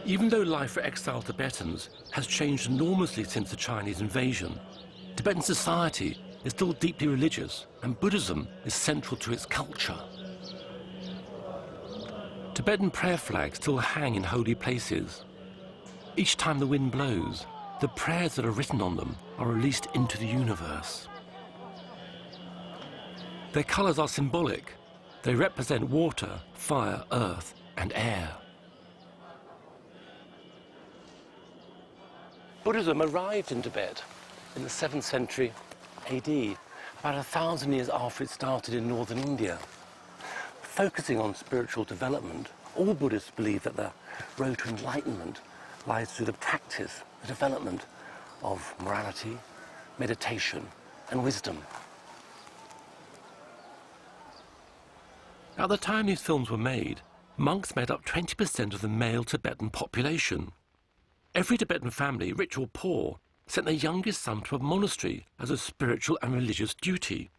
Even though life for exiled Tibetans has changed enormously since the Chinese invasion, Tibetan society is still deeply religious, and Buddhism is central to its culture. Tibetan prayer flags still hang in holy places. Each time the wind blows, the prayers that are written on them are released into the universe. Their colors are symbolic. They represent water, fire, earth, and air. Buddhism arrived in Tibet in the 7th century AD, about 1,000 years after it started in northern India. Focusing on spiritual development, all Buddhists believe that the road to enlightenment lies through the practice, the development of morality, meditation, and wisdom. At the time these films were made, monks made up 20% of the male Tibetan population. Every Tibetan family, rich or poor, sent their youngest son to a monastery as a spiritual and religious duty.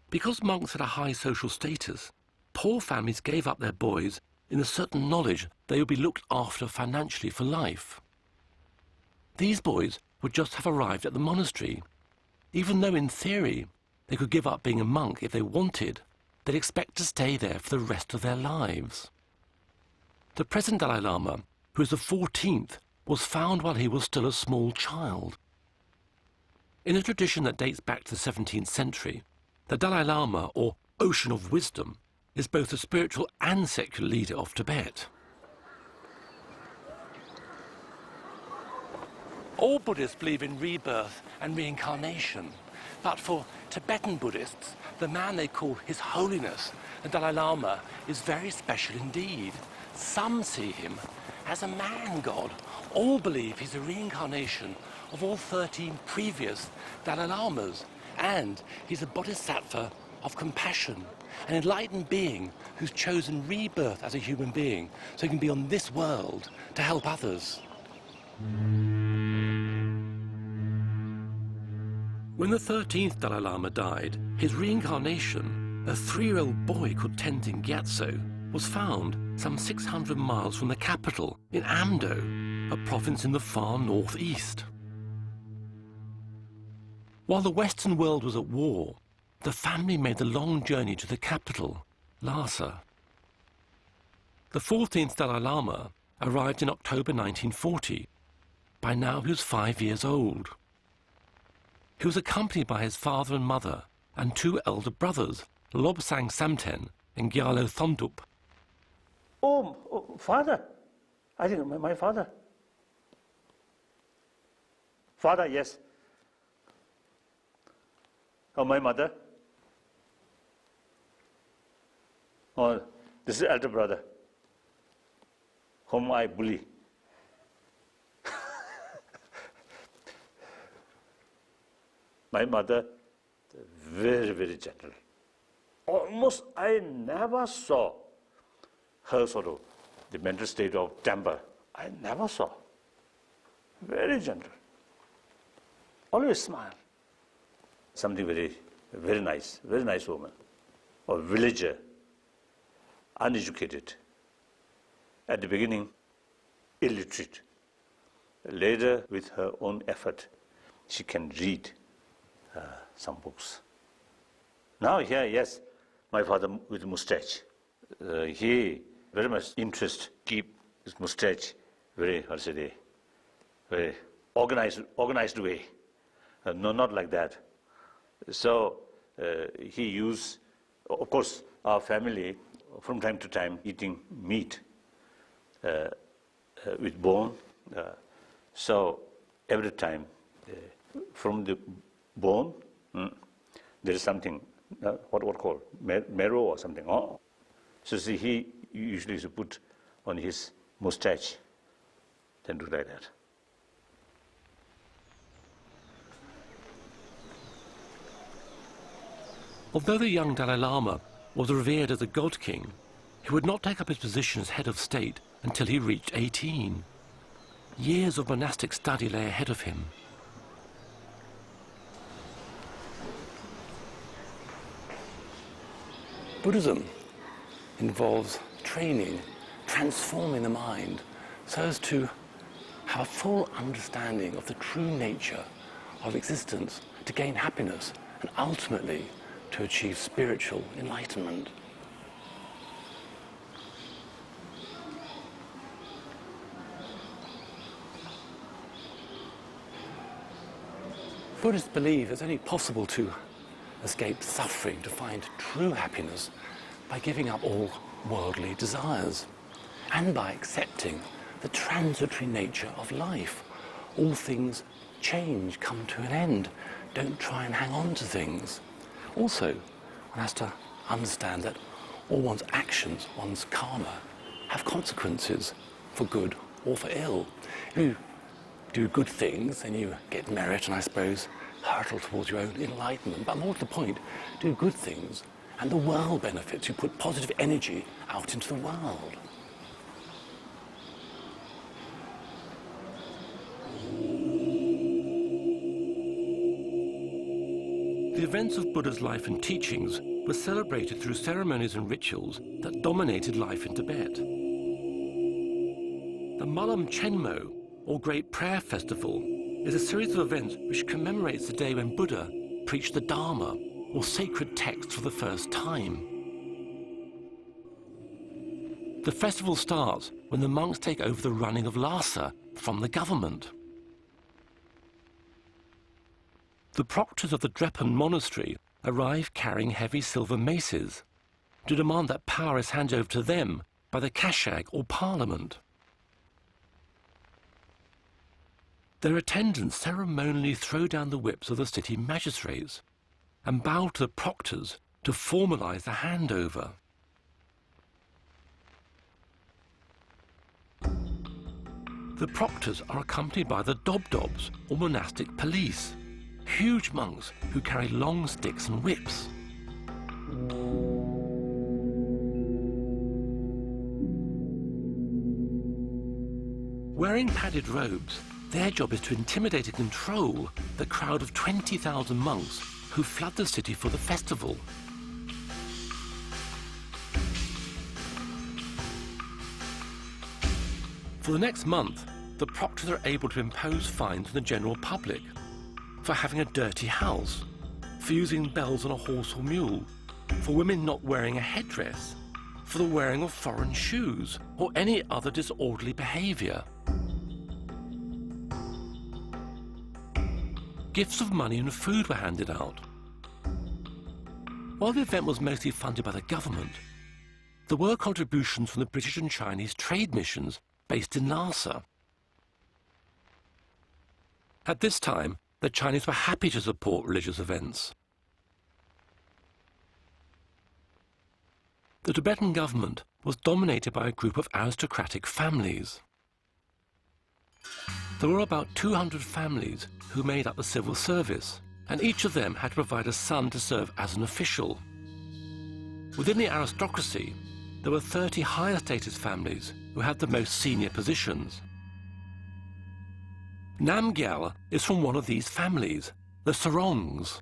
Because monks had a high social status, poor families gave up their boys in the certain knowledge they would be looked after financially for life. These boys would just have arrived at the monastery. Even though in theory they could give up being a monk if they wanted, they'd expect to stay there for the rest of their lives. The present Dalai Lama, who is the 14th, was found while he was still a small child. In a tradition that dates back to the 17th century, the Dalai Lama, or Ocean of Wisdom, is both the spiritual and secular leader of Tibet. All Buddhists believe in rebirth and reincarnation, but for Tibetan Buddhists, the man they call His Holiness, the Dalai Lama, is very special indeed. Some see him as a man-god. All believe he's a reincarnation of all 13 previous Dalai Lamas, and he's a bodhisattva of compassion, an enlightened being who's chosen rebirth as a human being so he can be on this world to help others. When the 13th Dalai Lama died, his reincarnation, a 3-year-old boy called Tenzin Gyatso, was found some 600 miles from the capital in Amdo, a province in the far northeast. While the Western world was at war, the family made the long journey to the capital, Lhasa. The 14th Dalai Lama arrived in October 1940. By now he was 5 years old. He was accompanied by his father and mother and 2 elder brothers, Lobsang Samten and Gyalo Thondup. Oh, father. I think my father. Father, yes. Oh, my mother. Oh, this is elder brother, whom I bully. My mother, very, very gentle. Almost I never saw her sort of the mental state of temper. I never saw. Very gentle. Always smile. Something very nice woman. A villager, uneducated. At the beginning, illiterate. Later, with her own effort, she can read some books. Now here, yes, my father with mustache. He very much interest keep his mustache very, how to say, very organized way. No, not like that. So he used, of course, our family from time to time eating meat with bone. So every time from the bone, there is something, what called marrow or something. Oh. So see, he usually used to put on his mustache, then do like that. Although the young Dalai Lama was revered as a god king, he would not take up his position as head of state until he reached 18. Years of monastic study lay ahead of him. Buddhism involves training, transforming the mind, so as to have a full understanding of the true nature of existence, to gain happiness, and ultimately to achieve spiritual enlightenment. Buddhists believe it's only possible to escape suffering, to find true happiness, by giving up all worldly desires and by accepting the transitory nature of life. All things change, come to an end. Don't try and hang on to things. Also, one has to understand that all one's actions, one's karma, have consequences for good or for ill. If you do good things, then you get merit and, I suppose, hurtle towards your own enlightenment. But more to the point, do good things and the world benefits. You put positive energy out into the world. The events of Buddha's life and teachings were celebrated through ceremonies and rituals that dominated life in Tibet. The Malam Chenmo, or Great Prayer Festival, is a series of events which commemorates the day when Buddha preached the Dharma, or sacred text, for the first time. The festival starts when the monks take over the running of Lhasa from the government. The proctors of the Drepan monastery arrive carrying heavy silver maces to demand that power is handed over to them by the Kashag, or parliament. Their attendants ceremonially throw down the whips of the city magistrates and bow to the proctors to formalize the handover. The proctors are accompanied by the Dobdobs, or monastic police, huge monks who carry long sticks and whips. Wearing padded robes, their job is to intimidate and control the crowd of 20,000 monks who flood the city for the festival. For the next month, the proctors are able to impose fines on the general public for having a dirty house, for using bells on a horse or mule, for women not wearing a headdress, for the wearing of foreign shoes, or any other disorderly behavior. Gifts of money and food were handed out. While the event was mostly funded by the government, there were contributions from the British and Chinese trade missions based in Lhasa. At this time, the Chinese were happy to support religious events. The Tibetan government was dominated by a group of aristocratic families. There were about 200 families who made up the civil service, and each of them had to provide a son to serve as an official. Within the aristocracy, there were 30 higher status families who had the most senior positions. Namgyal is from one of these families, the Sarongs.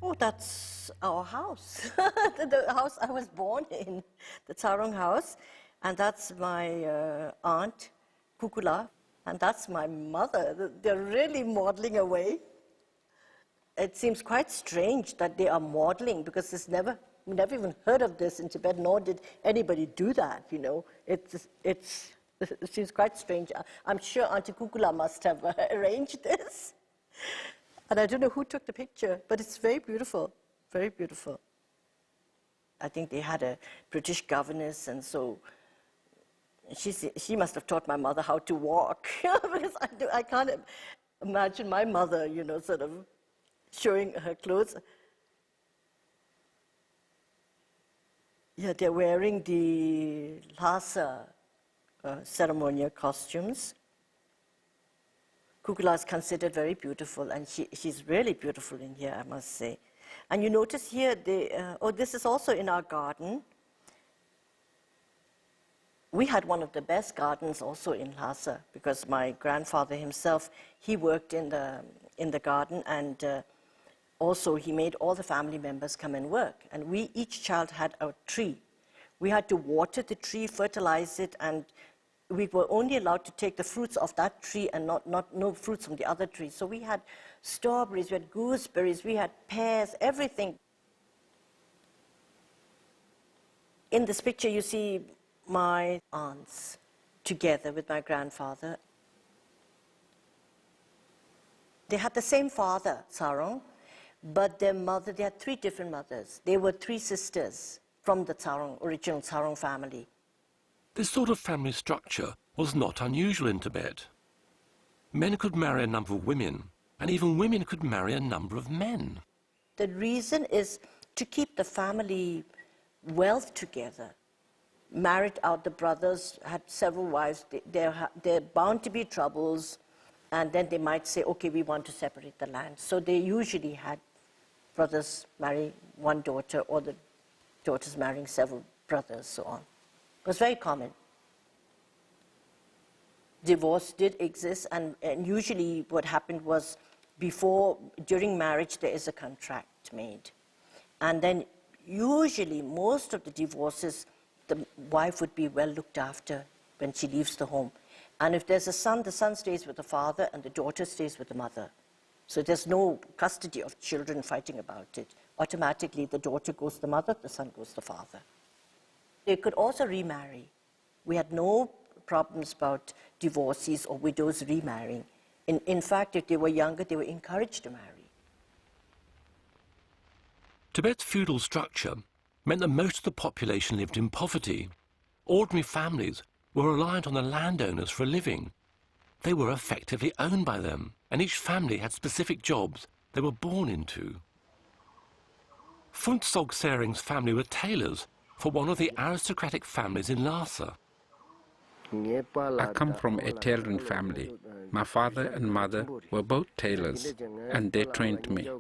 Oh, that's our house, the house I was born in, the Sarong house. And that's my aunt, Kukula, and that's my mother. They're really modeling away. It seems quite strange that they are modeling, because we never even heard of this in Tibet, nor did anybody do that, you know. It seems quite strange. I'm sure Auntie Kukula must have arranged this. And I don't know who took the picture, but it's very beautiful, very beautiful. I think they had a British governess, and so she must have taught my mother how to walk. Because I can't imagine my mother, you know, sort of showing her clothes. Yeah, they're wearing the Lhasa ceremonial costumes. Kukula is considered very beautiful, and she's really beautiful in here, I must say. And you notice here, this is also in our garden. We had one of the best gardens also in Lhasa, because my grandfather himself, he worked in the garden, and also he made all the family members come and work. And each child had a tree. We had to water the tree, fertilize it, and we were only allowed to take the fruits of that tree and no fruits from the other tree. So we had strawberries, we had gooseberries, we had pears, everything. In this picture, you see my aunts together with my grandfather. They had the same father, Sarong, but their mother, they had 3 different mothers. They were 3 sisters from the original Sarong family. This sort of family structure was not unusual in Tibet. Men could marry a number of women, and even women could marry a number of men. The reason is to keep the family wealth together. Married out, the brothers had several wives. There are bound to be troubles, and then they might say, okay, we want to separate the land. So they usually had brothers marry one daughter, or the daughters marrying several brothers, so on. It was very common. Divorce did exist, and usually what happened was during marriage, there is a contract made. And then usually most of the divorces, the wife would be well looked after when she leaves the home. And if there's a son, the son stays with the father and the daughter stays with the mother. So there's no custody of children fighting about it. Automatically, the daughter goes to the mother, the son goes to the father. They could also remarry. We had no problems about divorcees or widows remarrying. In fact, if they were younger, they were encouraged to marry. Tibet's feudal structure meant that most of the population lived in poverty. Ordinary families were reliant on the landowners for a living. They were effectively owned by them, and each family had specific jobs they were born into. Phuntsog Sering's family were tailors for one of the aristocratic families in Lhasa. I come from a tailoring family. My father and mother were both tailors, and they trained me.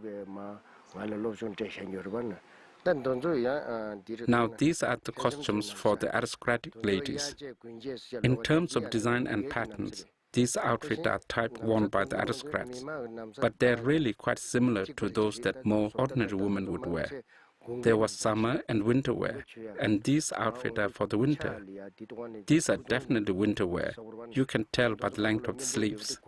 Now these are the costumes for the aristocratic ladies. In terms of design and patterns, these outfits are type worn by the aristocrats, but they're really quite similar to those that more ordinary women would wear. There was summer and winter wear, and these outfits are for the winter. These are definitely winter wear. You can tell by the length of the sleeves.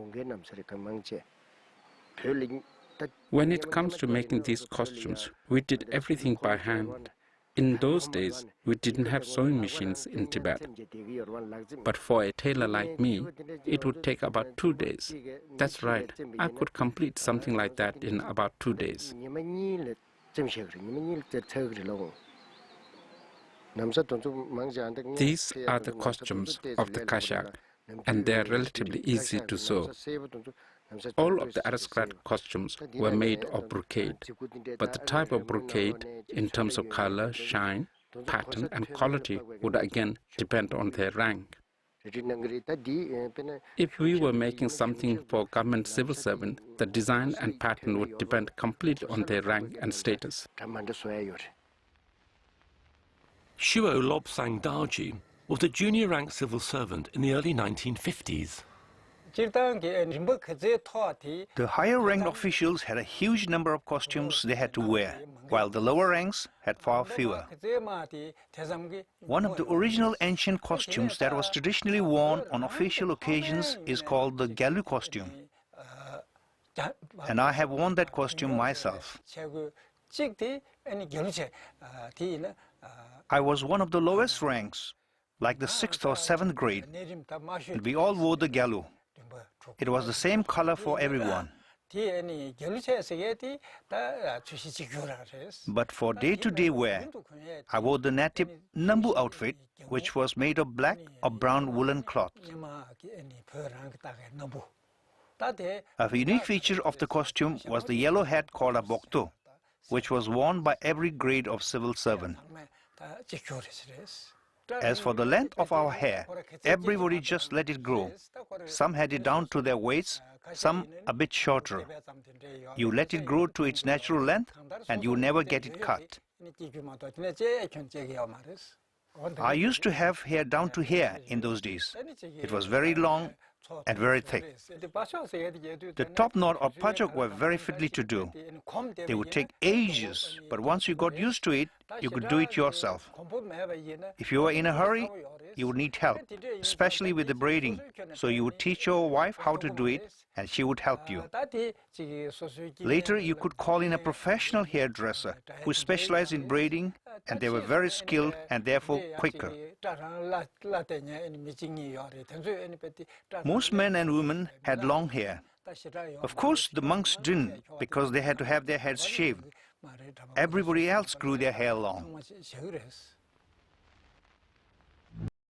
When it comes to making these costumes, we did everything by hand. In those days, we didn't have sewing machines in Tibet. But for a tailor like me, it would take about 2 days. That's right, I could complete something like that in about 2 days. These are the costumes of the Kashak, and they are relatively easy to sew. All of the aristocrat costumes were made of brocade, but the type of brocade, in terms of color, shine, pattern, and quality, would again depend on their rank. If we were making something for government civil servant, the design and pattern would depend completely on their rank and status. Shuo Lobsang Darji was a junior rank civil servant in the early 1950s. The higher ranked officials had a huge number of costumes they had to wear, while the lower ranks had far fewer. One of the original ancient costumes that was traditionally worn on official occasions is called the Galu costume. And I have worn that costume myself. I was one of the lowest ranks, like the 6th or 7th grade, and we all wore the Galu. It was the same color for everyone. But for day-to-day wear, I wore the native Nambu outfit, which was made of black or brown woolen cloth. A unique feature of the costume was the yellow hat called a bokto, which was worn by every grade of civil servant. As for the length of our hair, everybody just let it grow. Some had it down to their waists, some a bit shorter. You let it grow to its natural length and you never get it cut. I used to have hair down to here in those days. It was very long and very thick. The top knot or pajok were very fiddly to do. They would take ages, but once you got used to it, you could do it yourself. If you were in a hurry, you would need help, especially with the braiding. So you would teach your wife how to do it, and she would help you. Later, you could call in a professional hairdresser who specialized in braiding, and they were very skilled and therefore quicker. Most men and women had long hair. Of course, the monks didn't, because they had to have their heads shaved. Everybody else grew their hair long.